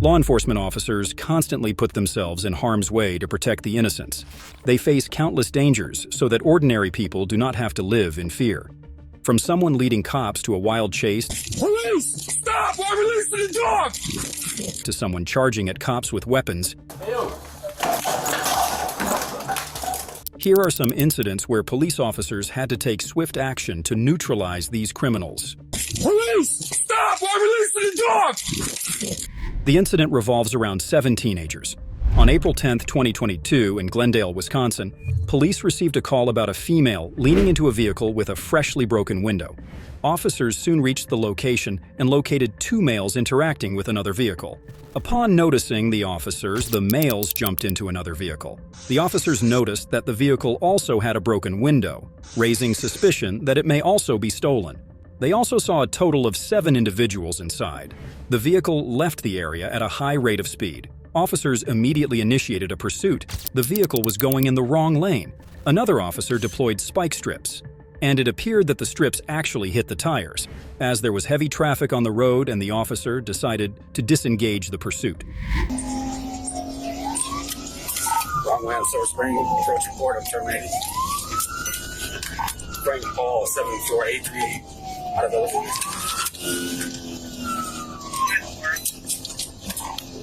Law enforcement officers constantly put themselves in harm's way to protect the innocents. They face countless dangers so that ordinary people do not have to live in fear. From someone leading cops to a wild chase, Police! Stop! I'm releasing the dog! to someone charging at cops with weapons, here are some incidents where police officers had to take swift action to neutralize these criminals. Police! Stop! I'm releasing the dog! The incident revolves around 7 teenagers. On April 10, 2022, in Glendale, Wisconsin, police received a call about a female leaning into a vehicle with a freshly broken window. Officers soon reached the location and located 2 males interacting with another vehicle. Upon noticing the officers, the males jumped into another vehicle. The officers noticed that the vehicle also had a broken window, raising suspicion that it may also be stolen. They also saw a total of 7 individuals inside. The vehicle left the area at a high rate of speed. Officers immediately initiated a pursuit. The vehicle was going in the wrong lane. Another officer deployed spike strips, and it appeared that the strips actually hit the tires. As there was heavy traffic on the road and the officer decided to disengage the pursuit. Wrong way on Silver Spring, approach report, I'm terminated. Frank Paul, 74838, out of Illinois.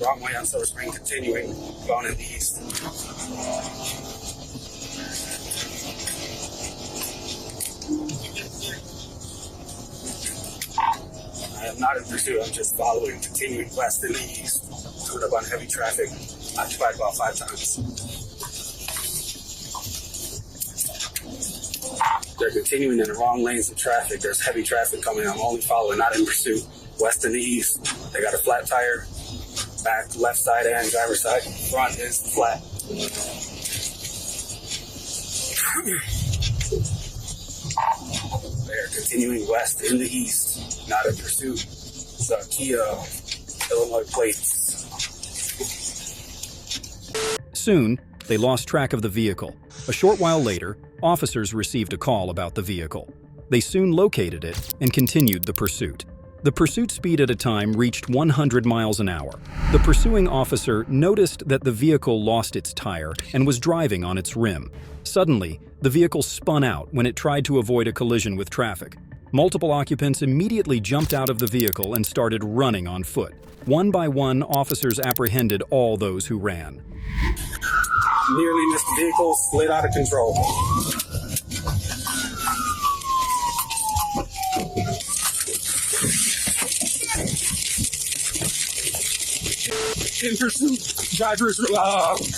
Wrong way on Silver Spring, continuing, going in the east. I am not in pursuit, I'm just following, continuing west in the east. Coming up on heavy traffic, occupied about 5 times. They're continuing in the wrong lanes of traffic. There's heavy traffic coming. I'm only following, not in pursuit. West and the east. They got a flat tire. Back, left side and driver's side. Front is flat. They're continuing west in the east, not in pursuit. It's a Kia Illinois plates. Soon, they lost track of the vehicle. A short while later, officers received a call about the vehicle. They soon located it and continued the pursuit. The pursuit speed at a time reached 100 miles an hour. The pursuing officer noticed that the vehicle lost its tire and was driving on its rim. Suddenly, the vehicle spun out when it tried to avoid a collision with traffic. Multiple occupants immediately jumped out of the vehicle and started running on foot. One by one, officers apprehended all those who ran. Nearly missed the vehicle, slid out of control. In pursuit, drivers,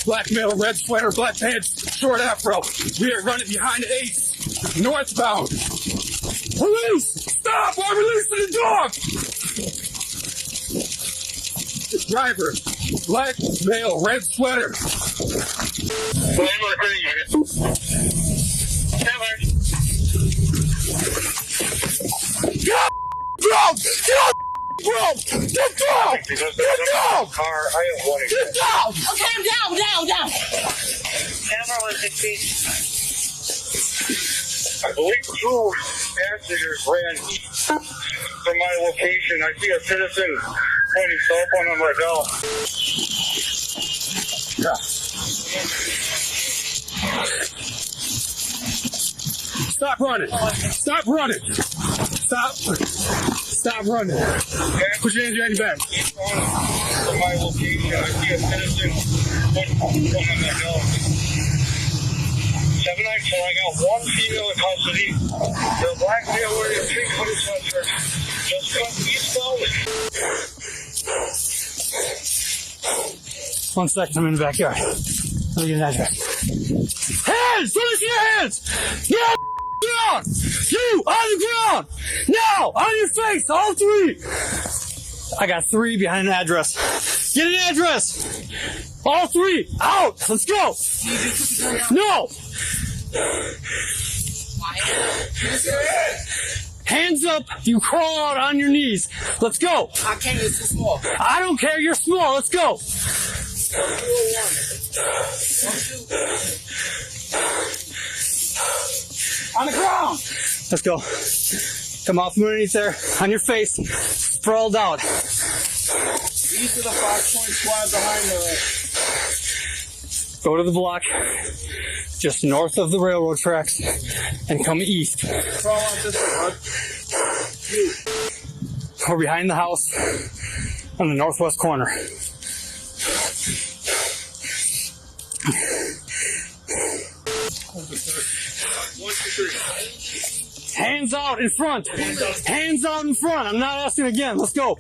black male, red sweater, black pants, short afro. We are running behind the Ace, northbound. Police! Stop! I'm releasing the dog! Driver, black male, red sweater. Get up! Bro! Get up! Bro! Get down! Get down! Car, I am wanting Get down! Okay, I'm down. Camera 160. I believe 2 passengers ran from my location. I see a citizen pointing cell phone on my belt. Stop running! Stop running! Stop running! Put your hands behind your back. From my location, I see a citizen pointing cell phone on my belt. 794, I got 1 female in custody. The black male wearing a pink hooded sweatshirt just cut eastbound. 1 second, I'm in the backyard. Let me get an address. Hands! Let me see your hands! Get on the ground! You on the ground! Now! On your face! All 3! I got 3 behind an address. Get an address! All 3! Out! Let's go! No! Hands up! You crawl out on your knees. Let's go! I can't, it's too small. I don't care, you're small. Let's go! On the ground! Let's go. Come off underneath there. On your face. sprawled out. These are the 5-point squad behind the... Go to the block just north of the railroad tracks and come east. Crawl on this one, bud. We're behind the house on the northwest corner. Hands out in front. Hands out in front. I'm not asking again. Let's go.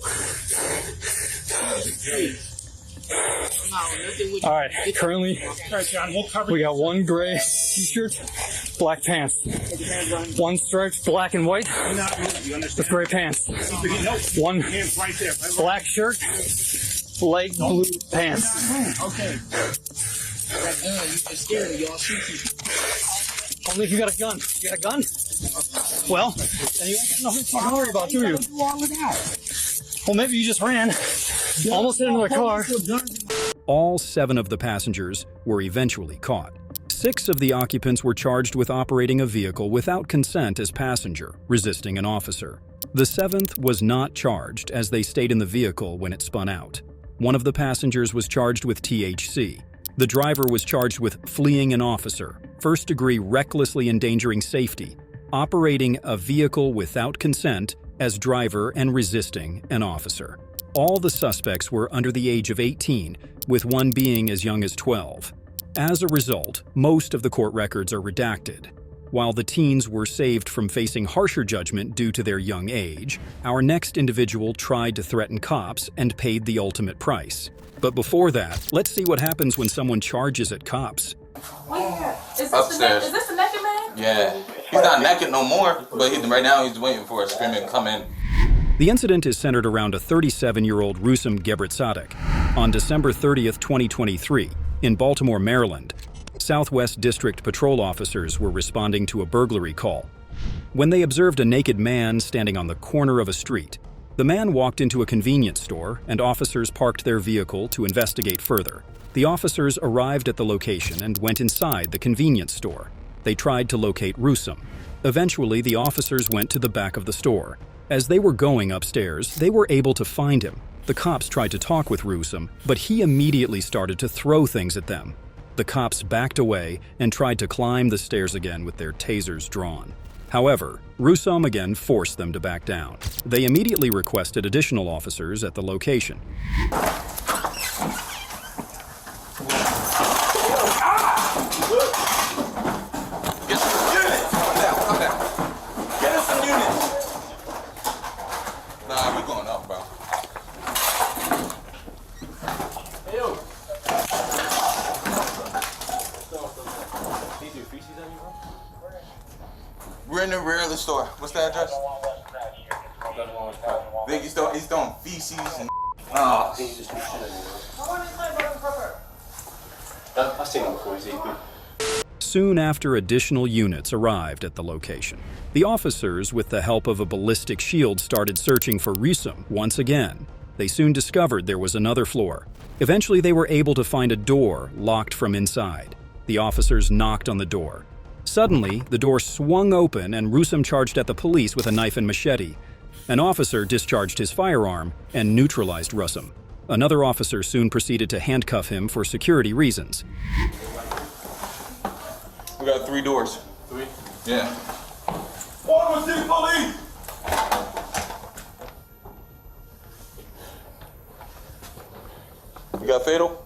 All right. Currently, we got one gray t-shirt, black pants. One striped black and white with gray pants. One black shirt, light blue pants. Okay. Only if you got a gun. You got a gun? Well, then you ain't got nothing to worry about, do you? Well, maybe you just ran, almost hit another car. All 7 of the passengers were eventually caught. 6 of the occupants were charged with operating a vehicle without consent as passenger, resisting an officer. The 7th was not charged as they stayed in the vehicle when it spun out. One of the passengers was charged with THC. The driver was charged with fleeing an officer, first-degree recklessly endangering safety, operating a vehicle without consent as driver, and resisting an officer. All the suspects were under the age of 18, with one being as young as 12. As a result, most of the court records are redacted. While the teens were saved from facing harsher judgment due to their young age, our next individual tried to threaten cops and paid the ultimate price. But before that, let's see what happens when someone charges at cops. Is this Upstairs. Is this the naked man? Yeah. He's not naked no more, but right now he's waiting for a screaming to come in. The incident is centered around a 37-year-old Rusem Gebretsadek. On December 30th, 2023, in Baltimore, Maryland, Southwest District Patrol officers were responding to a burglary call. When they observed a naked man standing on the corner of a street, the man walked into a convenience store and officers parked their vehicle to investigate further. The officers arrived at the location and went inside the convenience store. They tried to locate Rusem. Eventually, the officers went to the back of the store. As they were going upstairs, they were able to find him. The cops tried to talk with Rusem, but he immediately started to throw things at them. The cops backed away and tried to climb the stairs again with their tasers drawn. However, Rusem again forced them to back down. They immediately requested additional officers at the location. Nah, we going up, bro. We're in the rear of the store. What's the address? Big, he's throwing feces and oh. I've seen him before. He's good. Soon after, additional units arrived at the location. The officers, with the help of a ballistic shield, started searching for Rusem once again. They soon discovered there was another floor. Eventually, they were able to find a door locked from inside. The officers knocked on the door. Suddenly, the door swung open and Rusem charged at the police with a knife and machete. An officer discharged his firearm and neutralized Rusem. Another officer soon proceeded to handcuff him for security reasons. We got 3 doors. 3? Yeah. What was the police? You got fatal?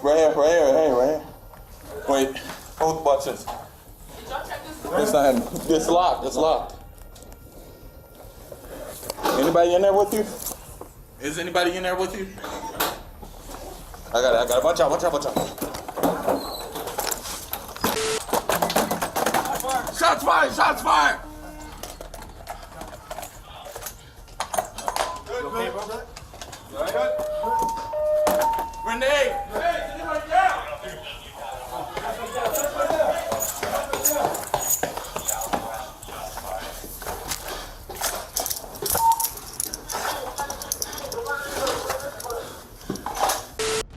Right here. Wait, hold, watch this. It's locked. Anybody in there with you? Is anybody in there with you? I got it. Watch out. Shots fired! You okay, brother? You all right? Grenade! Hey, anybody down?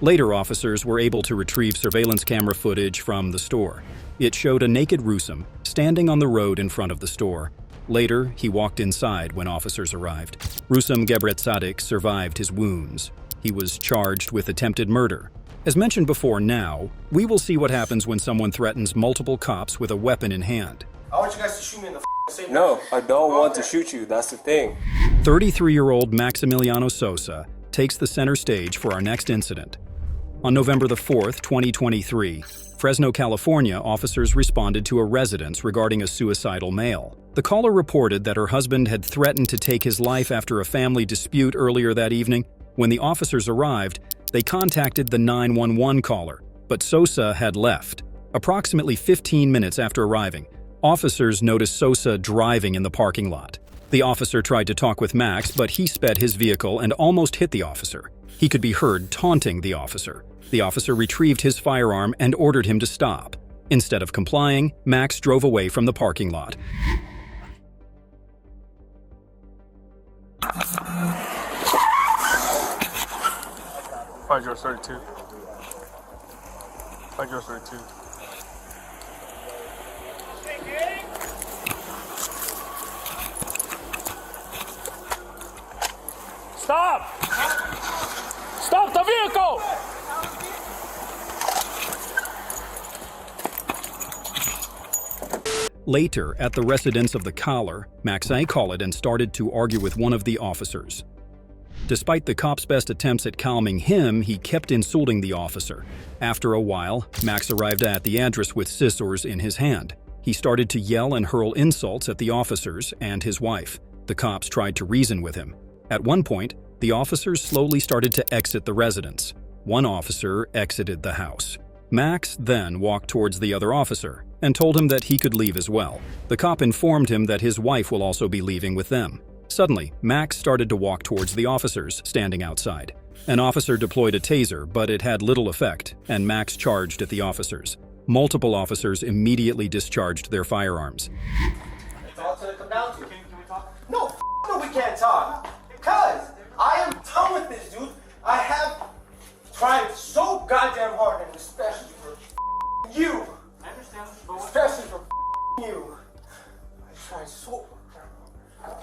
Later, officers were able to retrieve surveillance camera footage from the store. It showed a naked Rusem standing on the road in front of the store. Later, he walked inside when officers arrived. Rusam Gebretsadik survived his wounds. He was charged with attempted murder. As mentioned before, now, we will see what happens when someone threatens multiple cops with a weapon in hand. I want you guys to shoot me in the same. No, I don't want to shoot you. That's the thing. 33-year-old Maximiliano Sosa takes the center stage for our next incident. On November the 4th, 2023, Fresno, California, officers responded to a residence regarding a suicidal male. The caller reported that her husband had threatened to take his life after a family dispute earlier that evening. When the officers arrived, they contacted the 911 caller, but Sosa had left. Approximately 15 minutes after arriving, officers noticed Sosa driving in the parking lot. The officer tried to talk with Max, but he sped his vehicle and almost hit the officer. He could be heard taunting the officer. The officer retrieved his firearm and ordered him to stop. Instead of complying, Max drove away from the parking lot. 5032. 5032. Stop! Stop the vehicle! Later, at the residence of the caller, Max called and started to argue with one of the officers. Despite the cop's best attempts at calming him, he kept insulting the officer. After a while, Max arrived at the address with scissors in his hand. He started to yell and hurl insults at the officers and his wife. The cops tried to reason with him. At one point, the officers slowly started to exit the residence. One officer exited the house. Max then walked towards the other officer and told him that he could leave as well. The cop informed him that his wife will also be leaving with them. Suddenly, Max started to walk towards the officers standing outside. An officer deployed a taser, but it had little effect, and Max charged at the officers. Multiple officers immediately discharged their firearms. That's all it's gonna come down to. Can we talk? No, no, we can't talk. Because I am done with this, dude. I have tried so goddamn hard, and especially for you. I understand. Especially for you. I tried so hard.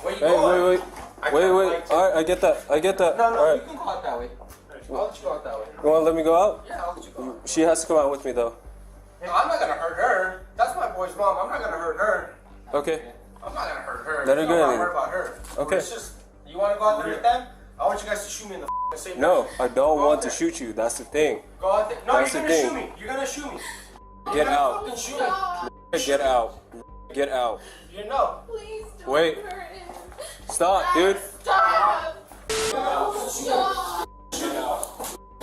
Wait. All right, I get that. No, All right. you can go out that way. I'll let you go out that way. You want to let me go out? Yeah, I'll let you go out. She has to come out with me, though. No, I'm not gonna hurt her. That's my boy's mom. I'm not gonna hurt her. Okay. I'm not gonna hurt her. Let her You go don't then. worry about her. Okay. It's just, you wanna go out there with them? I want you guys to shoot me in the same. No, I don't Go want out to there. shoot you. That's the thing. Go out there. No, That's you're the gonna thing. shoot me. You're gonna shoot me. Get You're gonna out. fucking shoot me. Get out. Get out. You know. Please don't Wait. hurt him. Stop, dude. Stop.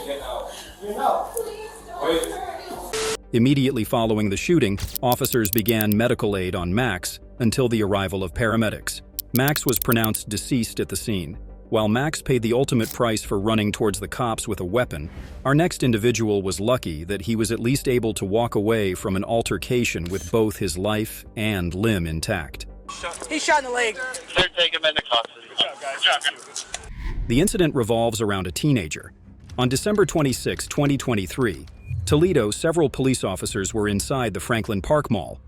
Get out. You know. Please don't Wait. hurt him. Immediately following the shooting, officers began medical aid on Max until the arrival of paramedics. Max was pronounced deceased at the scene. While Max paid the ultimate price for running towards the cops with a weapon, our next individual was lucky that he was at least able to walk away from an altercation with both his life and limb intact. He's shot in the leg. They're taking him into custody. Good job, guys. The incident revolves around a teenager. On December 26, 2023, Toledo, several police officers were inside the Franklin Park Mall.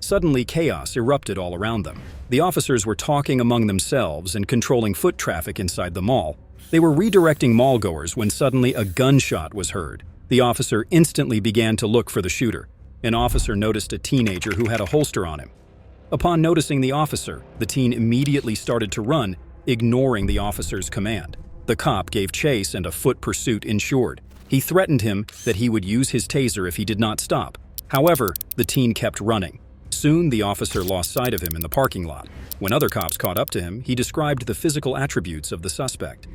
Suddenly, chaos erupted all around them. The officers were talking among themselves and controlling foot traffic inside the mall. They were redirecting mall-goers when suddenly a gunshot was heard. The officer instantly began to look for the shooter. An officer noticed a teenager who had a holster on him. Upon noticing the officer, the teen immediately started to run, ignoring the officer's command. The cop gave chase and a foot pursuit ensued. He threatened him that he would use his taser if he did not stop. However, the teen kept running. Soon, the officer lost sight of him in the parking lot. When other cops caught up to him, he described the physical attributes of the suspect.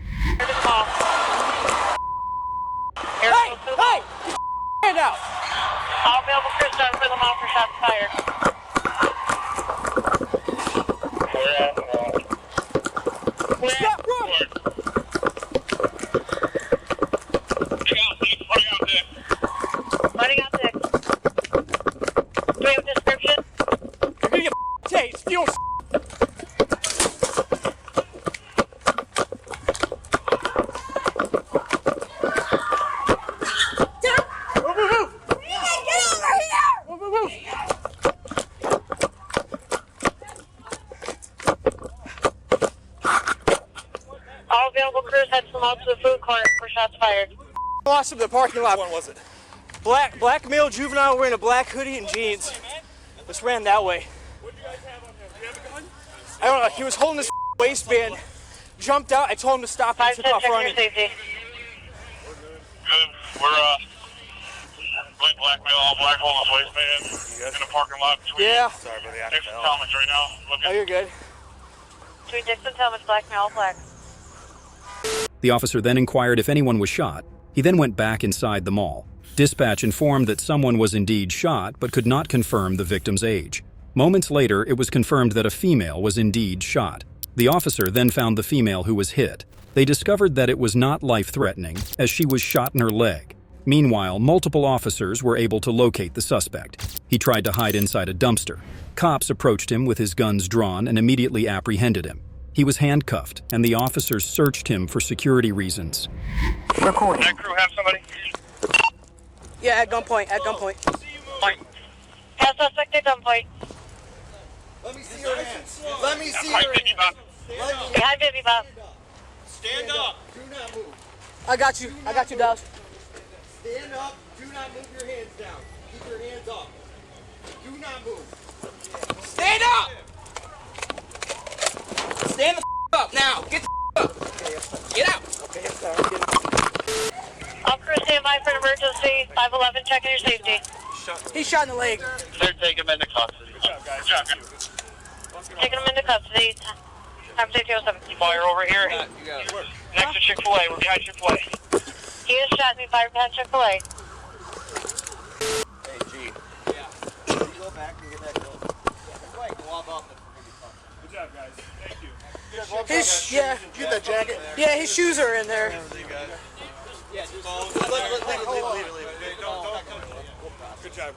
Hey! Hand out! All available crews done for the mall for shots fired. Stop, run! Running out there. Do we have a description? You're gonna get tased. You don't available crews head them out to the food court for shots fired. Lost him in the parking lot. Which one was it? Black male juvenile wearing a black hoodie and jeans. Just ran that way. What do you guys have on him? Do you have a gun? I don't know. He was holding his waistband. Jumped out. I told him to stop. And he took off running. Safety. Good. We're black male, all black, holding his waistband in the parking lot between. Yeah. Sorry about the Dixon Thomas right now. Oh, you're good. Between Dixon Thomas, black male, all black. The officer then inquired if anyone was shot. He then went back inside the mall. Dispatch informed that someone was indeed shot, but could not confirm the victim's age. Moments later, it was confirmed that a female was indeed shot. The officer then found the female who was hit. They discovered that it was not life-threatening, as she was shot in her leg. Meanwhile, multiple officers were able to locate the suspect. He tried to hide inside a dumpster. Cops approached him with his guns drawn and immediately apprehended him. He was handcuffed, and the officers searched him for security reasons. Recording. That crew have somebody? Yeah, at gunpoint. At gunpoint. Have suspect at gunpoint. Let me see your hands. Let me see your hands. Behind Baby Bob. Stand up. Do not move. I got you. I got you, Dawes. Stand up. Do not move your hands down. Keep your hands up. Do not move. Stand up! Stand the up now. Get the up. Get out. Okay, I'm sorry. All crews stand by for an emergency. 511, checking your safety. He's shot in the leg. They're taking him into custody. Good job, guys. Good job. Taking him into custody. Time safety 07. Fire over here. Next to Chick-fil-A. We're behind Chick-fil-A. He is shot me fire behind Chick-fil-A. Hey, G. Yeah. You go back and get that girl. Good job, guys. Thank you. His, yeah. Get that jacket. Yeah, his shoes are in there. Yeah, just leave it. Good job.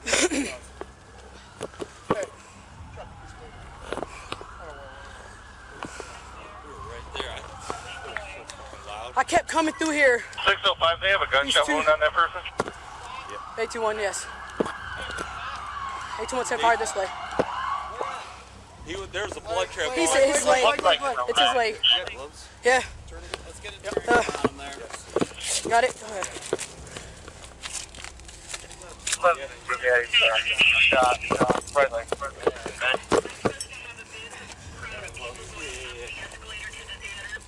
I kept coming through here. 605, they have a gunshot wound on that person? 821, yes. 821 10 fired this way. There's a blood trail. He's his leg. It's his leg. Yeah. Let's get it turned around there. Got it? Yeah, he's shot. Right leg.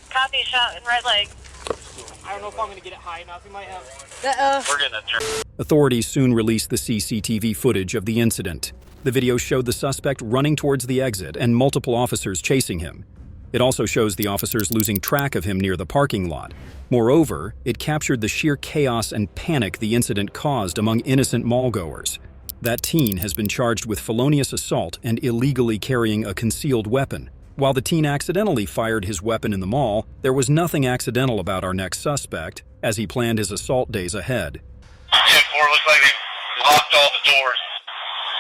Copy, shot in right leg. I don't know if I'm going to get it high enough. We might have... We're getting it turned. Authorities soon released the CCTV footage of the incident. The video showed the suspect running towards the exit and multiple officers chasing him. It also shows the officers losing track of him near the parking lot. Moreover, it captured the sheer chaos and panic the incident caused among innocent mall-goers. That teen has been charged with felonious assault and illegally carrying a concealed weapon. While the teen accidentally fired his weapon in the mall, there was nothing accidental about our next suspect, as he planned his assault days ahead. 10-4, looks like they locked all the doors.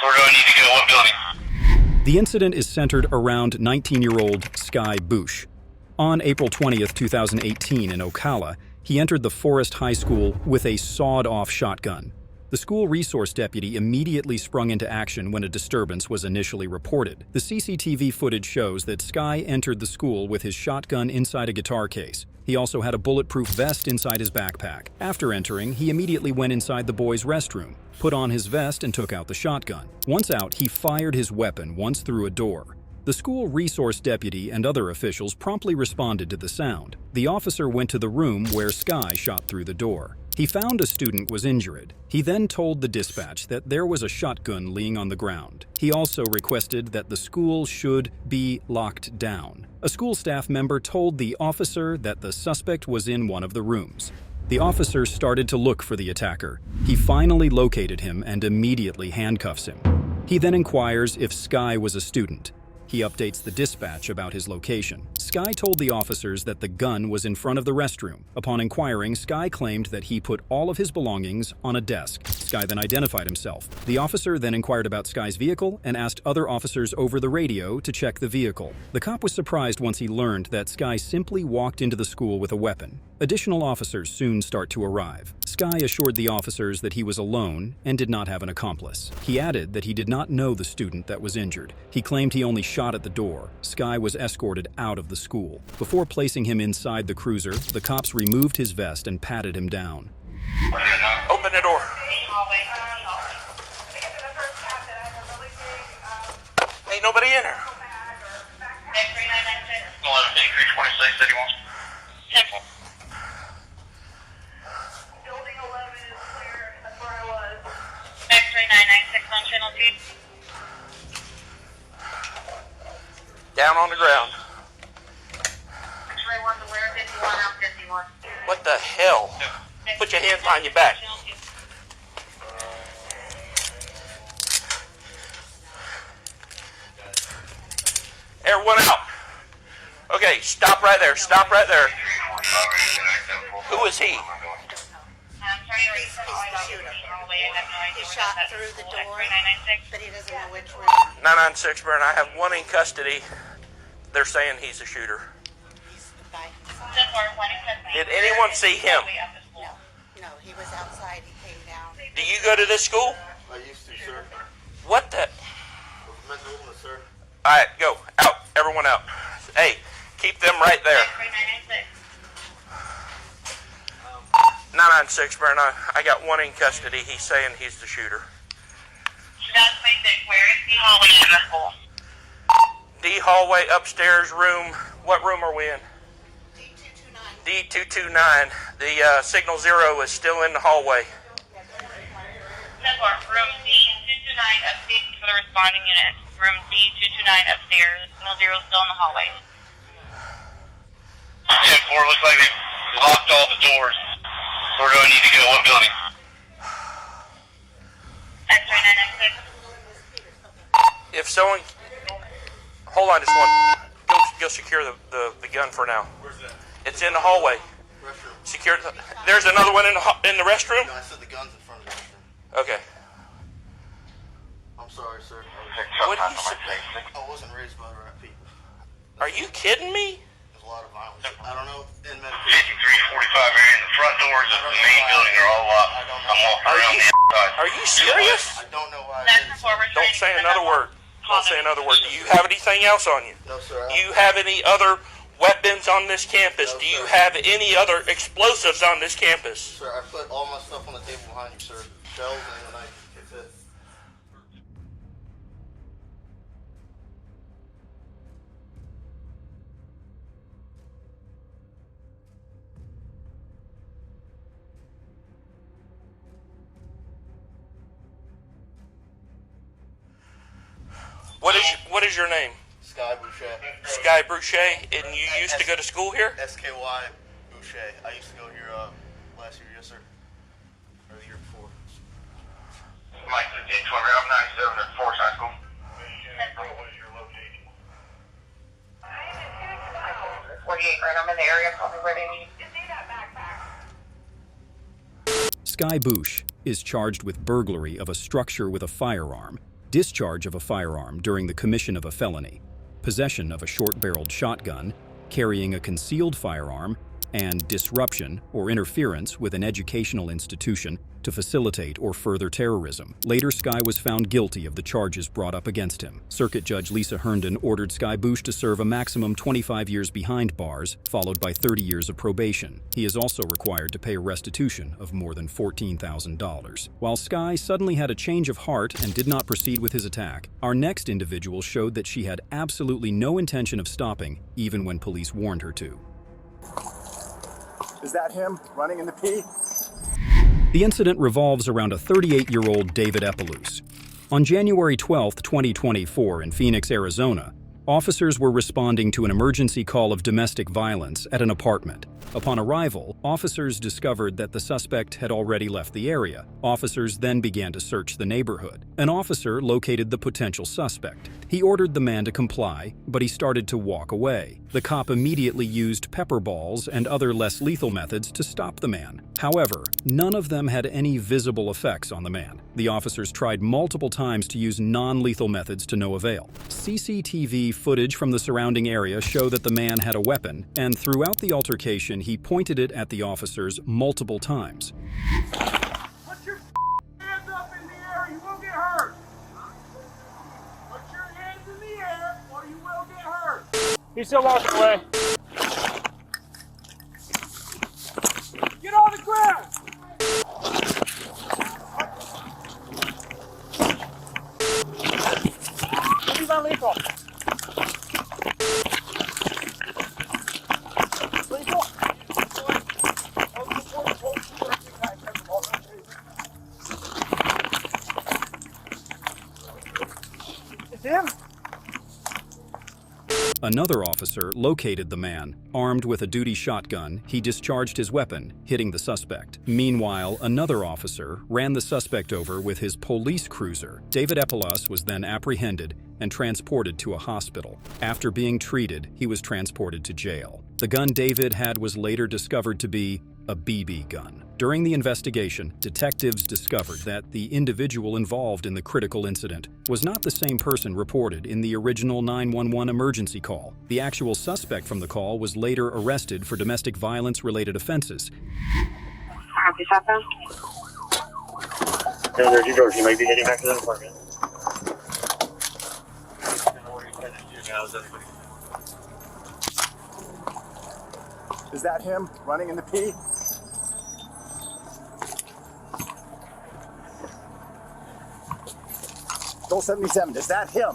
We're going to need to go. What building? The incident is centered around 19-year-old Sky Bush. On April 20th, 2018 in Ocala, he entered the Forest High School with a sawed-off shotgun. The school resource deputy immediately sprung into action when a disturbance was initially reported. The CCTV footage shows that Sky entered the school with his shotgun inside a guitar case. He also had a bulletproof vest inside his backpack. After entering, he immediately went inside the boys' restroom, put on his vest, and took out the shotgun. Once out, he fired his weapon once through a door. The school resource deputy and other officials promptly responded to the sound. The officer went to the room where Sky shot through the door. He found a student was injured. He then told the dispatch that there was a shotgun laying on the ground. He also requested that the school should be locked down. A school staff member told the officer that the suspect was in one of the rooms. The officer started to look for the attacker. He finally located him and immediately handcuffs him. He then inquires if Sky was a student. He updates the dispatch about his location. Sky told the officers that the gun was in front of the restroom. Upon inquiring, Sky claimed that he put all of his belongings on a desk. Sky then identified himself. The officer then inquired about Sky's vehicle and asked other officers over the radio to check the vehicle. The cop was surprised once he learned that Sky simply walked into the school with a weapon. Additional officers soon start to arrive. Sky assured the officers that he was alone and did not have an accomplice. He added that he did not know the student that was injured. He claimed he only shot at the door. Sky was escorted out of the school. Before placing him inside the cruiser, the cops removed his vest and patted him down. Open the door. Ain't nobody in here. 11-326-31. Building 11 is clear. That's where I was. X3996 on channel 2. Down on the ground. X-ray 1's aware, 51 out 51. What the hell? Put your hands behind your back. Everyone out. Okay, stop right there. Stop right there. Who is he? I'm sorry, he's the shooter. He shot through the door, but he doesn't know which room. 996 Burn, I have one in custody. They're saying he's a shooter. Did anyone see him? No, he was outside. He came down. Do you go to this school? I used to, sir. What the? Mental illness, sir. All right, go. Out. Everyone out. Hey, keep them right there. 996 Burn, I got one in custody. He's saying he's the shooter. Where is the hallway in the school? D hallway upstairs room. What room are we in? D229. D229. The signal 0 is still in the hallway. Room D229 upstairs for the responding unit. Room D229 upstairs. Signal 0 is still in the hallway. 10-4, looks like they locked all the doors. Where do I need to go? What building? X3996. If someone... Hold on just one. Go secure the gun for now. Where's that? It's in the hallway. Restroom. Secure. There's another one in the restroom? No, I said the gun's in front of the restroom. Okay. I'm sorry, sir. What do you say? I wasn't raised by the right people. Are you kidding me? There's a lot of violence. I don't know. In medication. 5345 area. The front doors of the main building are all locked. I don't know. Are you serious? I don't know why. Don't say another word. Don't say another word. Do you have anything else on you? No, sir. Do you have any other weapons on this campus? Do you have any other explosives on this campus? Sir, I put all my stuff on the table behind you, sir. Shells and the knife. That's it. What is your name? Sky Boucher. Sky Boucher, and you used to go to school here? SKY Boucher. I used to go here last year, yes, sir. Or the year before. Mike, 15, 20, I'm 97 at Forest High School. What is your location? 48 right, I'm in the area, call me where they need. Sky Bouche is charged with burglary of a structure with a firearm, discharge of a firearm during the commission of a felony, possession of a short-barreled shotgun, carrying a concealed firearm, and disruption or interference with an educational institution to facilitate or further terrorism. Later, Sky was found guilty of the charges brought up against him. Circuit Judge Lisa Herndon ordered Sky Bouche to serve a maximum 25 years behind bars, followed by 30 years of probation. He is also required to pay a restitution of more than $14,000. While Sky suddenly had a change of heart and did not proceed with his attack, our next individual showed that she had absolutely no intention of stopping, even when police warned her to. Is that him running in the pee? The incident revolves around a 38-year-old David Epelus. On January 12, 2024, in Phoenix, Arizona, officers were responding to an emergency call of domestic violence at an apartment. Upon arrival, officers discovered that the suspect had already left the area. Officers then began to search the neighborhood. An officer located the potential suspect. He ordered the man to comply, but he started to walk away. The cop immediately used pepper balls and other less lethal methods to stop the man. However, none of them had any visible effects on the man. The officers tried multiple times to use non-lethal methods to no avail. CCTV footage from the surrounding area show that the man had a weapon, and throughout the altercation, he pointed it at the officers multiple times. Put your hands up in the air, you will get hurt. Put your hands in the air or you will get hurt. He's still walking away. Get on the ground! He's on lethal. Lethal. It's him. Another officer located the man. Armed with a duty shotgun, he discharged his weapon, hitting the suspect. Meanwhile, another officer ran the suspect over with his police cruiser. David Eppelos was then apprehended and transported to a hospital. After being treated, he was transported to jail. The gun David had was later discovered to be a BB gun. During the investigation, detectives discovered that the individual involved in the critical incident was not the same person reported in the original 911 emergency call. The actual suspect from the call was later arrested for domestic violence-related offenses. There's your door. You might be heading back to the apartment. Is that him running in the pee? Goal 77, is that him?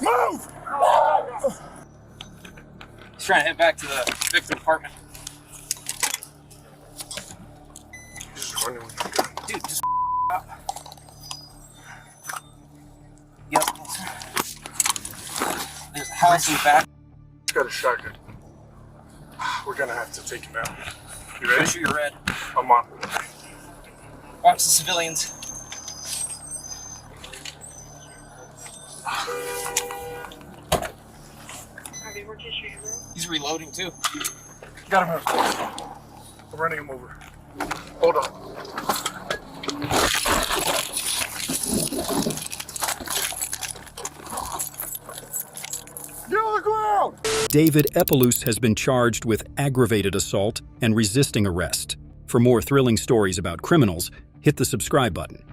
Move! He's trying to head back to the victim apartment. Dude, just out. Yep. There's a house in the back. He's got a shotgun. We're gonna have to take him out. You ready? Make sure you're red. I'm on. Watch the civilians. He's reloading too. Got him out. I'm running him over. Hold on. Get on the ground! David Eppelos has been charged with aggravated assault and resisting arrest. For more thrilling stories about criminals, hit the subscribe button.